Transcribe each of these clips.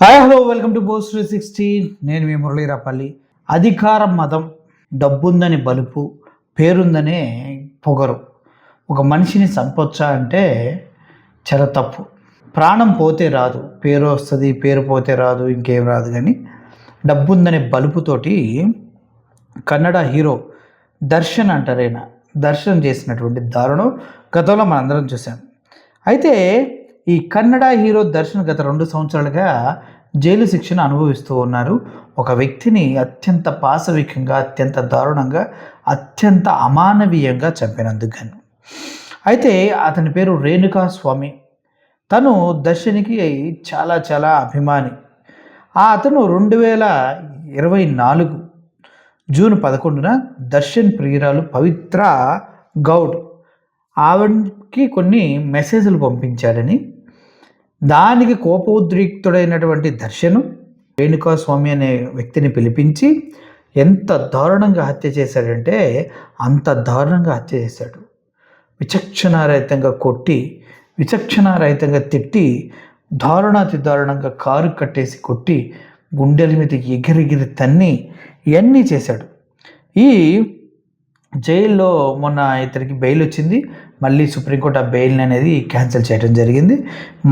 Hi hello welcome to post 360. నేను మీ మురళీరాపల్లి. అధికారం మతం, డబ్బుందని బలుపు, పేరుందనే పొగరు ఒక మనిషిని చంపొచ్చా అంటే చాలా తప్పు. ప్రాణం పోతే రాదు, పేరు వస్తుంది, పేరు పోతే రాదు, ఇంకేం రాదు. కానీ డబ్బుందనే బలుపుతోటి కన్నడ హీరో దర్శన్ అంటారైనా దర్శనం చేసినటువంటి దారుణం గతంలో మనందరం చూసాం. అయితే ఈ కన్నడ హీరో దర్శన్ గత 2 సంవత్సరాలుగా జైలు శిక్షను అనుభవిస్తూ ఉన్నారు. ఒక వ్యక్తిని అత్యంత పాశవికంగా, అత్యంత దారుణంగా, అత్యంత అమానవీయంగా చంపినందుకు గాను. అయితే అతని పేరు రేణుకా స్వామి. తను దర్శన్కి చాలా చాలా అభిమాని. అతను 2024 జూన్ 11న దర్శన్ ప్రియురాలు పవిత్ర గౌడ్ ఆవిడకి కొన్ని మెసేజ్లు పంపించాడని, దానికి కోపోద్రిక్తుడైనటువంటి దర్శను రేణుకా స్వామి అనే వ్యక్తిని పిలిపించి ఎంత దారుణంగా హత్య చేశాడంటే అంత దారుణంగా హత్య చేశాడు. విచక్షణారహితంగా కొట్టి, విచక్షణారహితంగా తిట్టి, దారుణాతి దారుణంగా కారు కట్టేసి కొట్టి, గుండెల మీద ఎగిరెగిరి తన్ని ఇవన్నీ చేశాడు. ఈ జైల్లో మొన్న ఇతనికి బెయిల్ వచ్చింది. మళ్ళీ సుప్రీంకోర్టు ఆ బెయిల్ అనేది క్యాన్సిల్ చేయడం జరిగింది.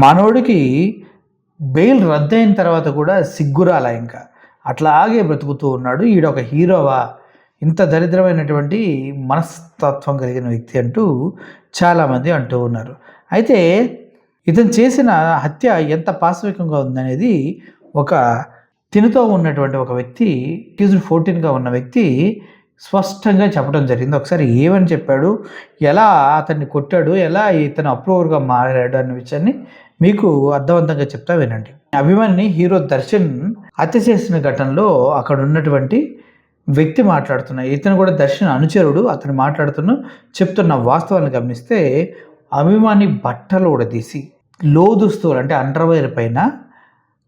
మనోడికి బెయిల్ రద్దయిన తర్వాత కూడా సిగ్గురాల, ఇంకా అట్లాగే బ్రతుకుతూ ఉన్నాడు. ఈడొక హీరోవా, ఇంత దరిద్రమైనటువంటి మనస్తత్వం కలిగిన వ్యక్తి అంటూ చాలామంది అంటూ ఉన్నారు. అయితే ఇతను చేసిన హత్య ఎంత పాశవికంగా ఉందనేది ఒక తినుతో ఉన్నటువంటి ఒక వ్యక్తి, అక్యూజ్డ్ 14గా ఉన్న వ్యక్తి స్పష్టంగా చెప్పడం జరిగింది. ఒకసారి ఏమని చెప్పాడు, ఎలా అతన్ని కొట్టాడు, ఎలా ఇతను అప్రూవర్గా మారాడు అనే విషయాన్ని మీకు అర్థవంతంగా చెప్తా వినండి. అభిమాని హీరో దర్శన్ హత్య చేసిన ఘటనలో అక్కడ ఉన్నటువంటి వ్యక్తి మాట్లాడుతున్న, ఇతను కూడా దర్శన్ అనుచరుడు, అతను చెప్తున్న వాస్తవాన్ని గమనిస్తే అభిమాని బట్టలు ఉడదీసి, లోదుస్తువులు అంటే అండర్వేర్ పైన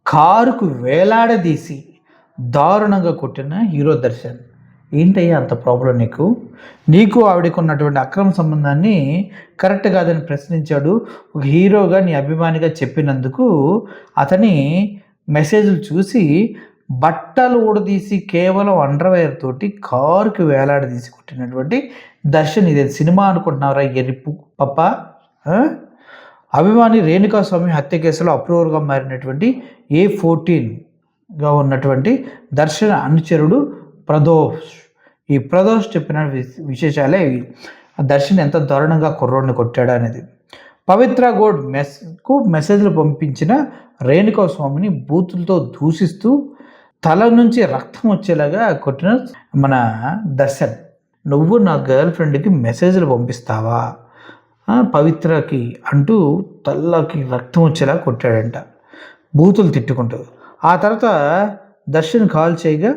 కారుకు వేలాడదీసి దారుణంగా కొట్టిన హీరో దర్శన్. ఏంటయ్యా అంత ప్రాబ్లం నీకు ఆవిడకు ఉన్నటువంటి అక్రమ సంబంధాన్ని కరెక్ట్ కాదని ప్రశ్నించాడు. ఒక హీరోగా నీ అభిమానిగా చెప్పినందుకు అతని మెసేజ్లు చూసి బట్టలు ఊడదీసి కేవలం అండర్వేర్ తోటి కారుకి వేలాడదీసి కొట్టినటువంటి దర్శన్ ఇదే సినిమా అనుకుంటున్నారా ఎరిపు పప్ప? అభిమాని రేణుకా స్వామి హత్య కేసులో అప్రూవర్గా మారినటువంటి A14గా ఉన్నటువంటి దర్శన్ అనుచరుడు ప్రదోష్. ఈ ప్రదోష్ చెప్పిన విశేషాలే దర్శన్ ఎంత దారుణంగా కుర్రోడ్ని కొట్టాడు అనేది. పవిత్ర గౌడ్ మెసేజ్లు పంపించిన రేణుకా స్వామిని బూతులతో దూషిస్తూ తల నుంచి రక్తం వచ్చేలాగా కొట్టిన మన దర్శన్, నువ్వు నా గర్ల్ ఫ్రెండ్కి మెసేజ్లు పంపిస్తావా పవిత్రకి అంటూ తలకి రక్తం వచ్చేలా కొట్టాడంట, బూతులు తిట్టుకుంటూ. ఆ తర్వాత దర్శన్ కాల్ చేయగా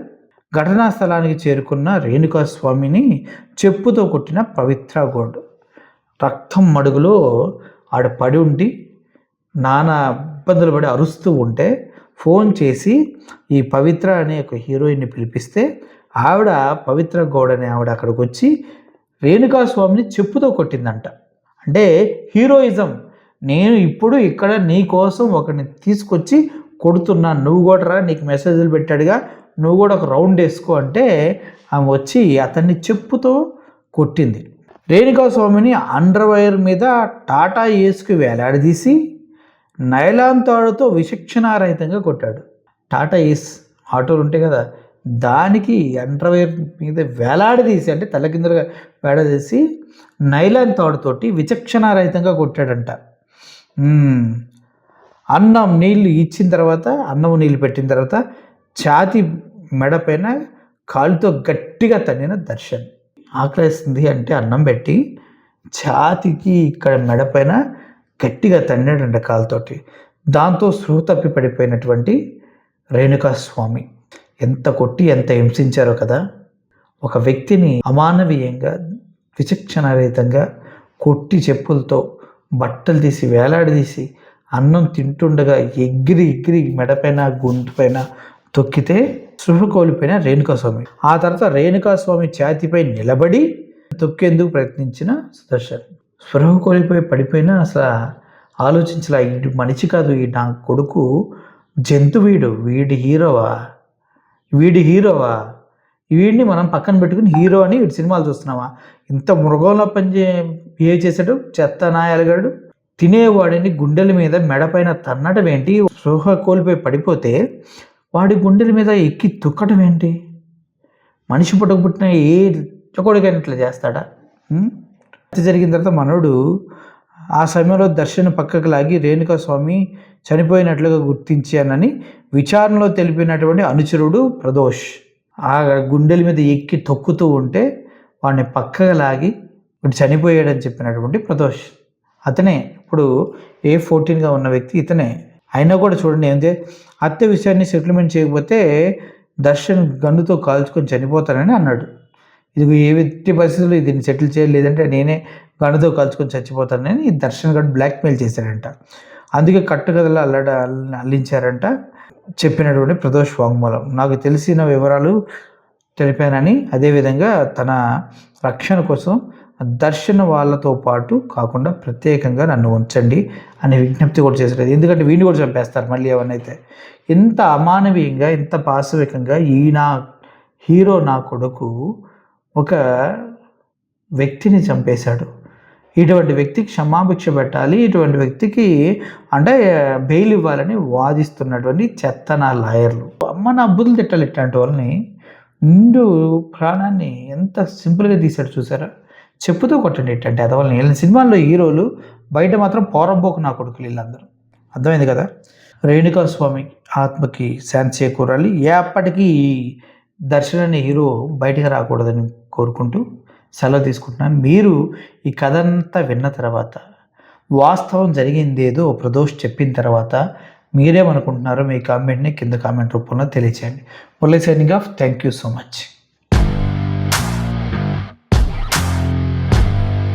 ఘటనా స్థలానికి చేరుకున్న రేణుకా స్వామిని చెప్పుతో కొట్టిన పవిత్ర గౌడ్ రక్తం మడుగులో ఆడ పడి ఉండి నానా ఇబ్బందులు పడి అరుస్తూ ఉంటే ఫోన్ చేసి ఈ పవిత్ర అనే ఒక హీరోయిన్ని పిలిపిస్తే ఆవిడ పవిత్ర గౌడ్ అనే ఆవిడ అక్కడికి వచ్చి రేణుకా స్వామిని చెప్పుతో కొట్టిందంట. అంటే హీరోయిజం, నేను ఇప్పుడు ఇక్కడ నీ కోసం ఒకరిని తీసుకొచ్చి కొడుతున్నాను, నువ్వు కూడా రా, నీకు మెసేజ్లు పెట్టాడుగా, నువ్వు కూడా ఒక రౌండ్ వేసుకో అంటే ఆమె వచ్చి అతన్ని చెప్పుతో కొట్టింది. రేణుకా స్వామిని అండర్వేర్ మీద టాటా ఏస్కి వేలాడదీసి నైలాన్ తాడుతో విచక్షణారహితంగా కొట్టాడు. టాటా ఏస్ ఆటోలు ఉంటాయి కదా, దానికి అండర్వేర్ మీద వేలాడదీసి, అంటే తల కిందగా వేలాడదీసి నైలాన్ తాడుతోటి విచక్షణారహితంగా కొట్టాడంట. అన్నం నీళ్ళు ఇచ్చిన తర్వాత, అన్నం నీళ్ళు పెట్టిన తర్వాత ఛాతి మెడపైన కాలుతో గట్టిగా తన్నిన దర్శన్. ఆకలేస్తుంది అంటే అన్నం పెట్టి ఛాతికి ఇక్కడ మెడపైన గట్టిగా తన్నాడంట కాలుతోటి. దాంతో స్పృహ తప్పి పడిపోయినటువంటి రేణుకా స్వామి ఎంత కొట్టి ఎంత హింసించారో కదా. ఒక వ్యక్తిని అమానవీయంగా, విచక్షణారహితంగా కొట్టి చెప్పులతో బట్టలు తీసి వేలాడదీసి అన్నం తింటుండగా ఎగిరి మెడపైన గొంతు పైన తొక్కితే స్పృహ కోల్పోయిన రేణుకా స్వామి. ఆ తర్వాత రేణుకా స్వామి ఛాతిపై నిలబడి తొక్కేందుకు ప్రయత్నించిన సుదర్శన్ స్పృహ కోల్పోయి పడిపోయినా అసలు ఆలోచించలా, ఈ మనిషి కాదు, ఈ నా కొడుకు జంతు వీడి హీరోవా, వీడిని మనం పక్కన పెట్టుకుని హీరో అని వీడి సినిమాలు చూస్తున్నావా? ఇంత మృగంలో బిహేవ్ చేశాడు చెత్త నాయలుగాడు. తినేవాడిని గుండెల మీద మెడపైన తన్నడం ఏంటి? స్పృహ కోల్పోయి పడిపోతే వాడి గుండెల మీద ఎక్కి తొక్కడం ఏంటి? మనిషి పుట్టిన ఏ చొక్కడికైనా ఇట్లా చేస్తాడా? జరిగిన తర్వాత మనోడు ఆ సమయంలో దర్శన్ పక్కకు లాగి రేణుకాస్వామి చనిపోయినట్లుగా గుర్తించానని విచారణలో తెలిపినటువంటి అనుచరుడు ప్రదోష్ ఆ గుండెల మీద ఎక్కి తొక్కుతూ ఉంటే వాడిని పక్కకు లాగి వీడు చనిపోయాడని చెప్పినటువంటి ప్రదోష్. అతనే ఇప్పుడు A14గా ఉన్న వ్యక్తి ఇతనే. అయినా కూడా చూడండి ఏంటంటే హత్య విషయాన్ని సెటిల్మెంట్ చేయకపోతే దర్శన్ గన్నుతో కాల్చుకొని చనిపోతానని అన్నాడు. ఇది ఏ వ్యక్తి పరిస్థితుల్లో దీన్ని సెటిల్ చేయలేదంటే నేనే గన్నుతో కాల్చుకొని చచ్చిపోతానని దర్శన్ గారు బ్లాక్మెయిల్ చేశాడంట. అందుకే కట్టుకథలు అల్లించారంట చెప్పినటువంటి ప్రదోష్ వాంగ్మూలం. నాకు తెలిసిన వివరాలు తెలిపానని, అదేవిధంగా తన రక్షణ కోసం దర్శన వాళ్ళతో పాటు కాకుండా ప్రత్యేకంగా నన్ను ఉంచండి అనే విజ్ఞప్తి కూడా చేశారు. ఎందుకంటే వీడిని కూడా చంపేస్తారు మళ్ళీ ఎవరినైతే. ఇంత అమానవీయంగా, ఇంత పాశవికంగా నా హీరో నా కొడుకు ఒక వ్యక్తిని చంపేశాడు. ఇటువంటి వ్యక్తికి క్షమాభిక్ష పెట్టాలి, ఇటువంటి వ్యక్తికి అంటే బెయిల్ ఇవ్వాలని వాదిస్తున్నటువంటి చెత్త నా లాయర్లు. అమ్మ నా అబ్బులు తిట్టాలి ఇట్లాంటి వాళ్ళని. నిండు ప్రాణాన్ని ఎంత సింపుల్గా తీశాడు చూసారా? చెప్పుతూ కొట్టండి ఇట్లాంటి అదవల్ని. వీళ్ళ సినిమాల్లో హీరోలు, బయట మాత్రం పోరంబోకు నా కొడుకులు వీళ్ళందరూ. అర్థమైంది కదా? రేణుకాస్వామి ఆత్మకి శాంతి చేకూరాలి. ఎప్పటికీ దర్శన్ అనే హీరో బయటికి రాకూడదని కోరుకుంటూ సెలవు తీసుకుంటున్నాను. మీరు ఈ కథ అంతా విన్న తర్వాత వాస్తవం జరిగిందేదో ప్రదోష్ చెప్పిన తర్వాత మీరేమనుకుంటున్నారో మీ కామెంట్ని కింద కామెంట్ రూపంలో తెలియచేయండి. Murali signing off. Thank you so much.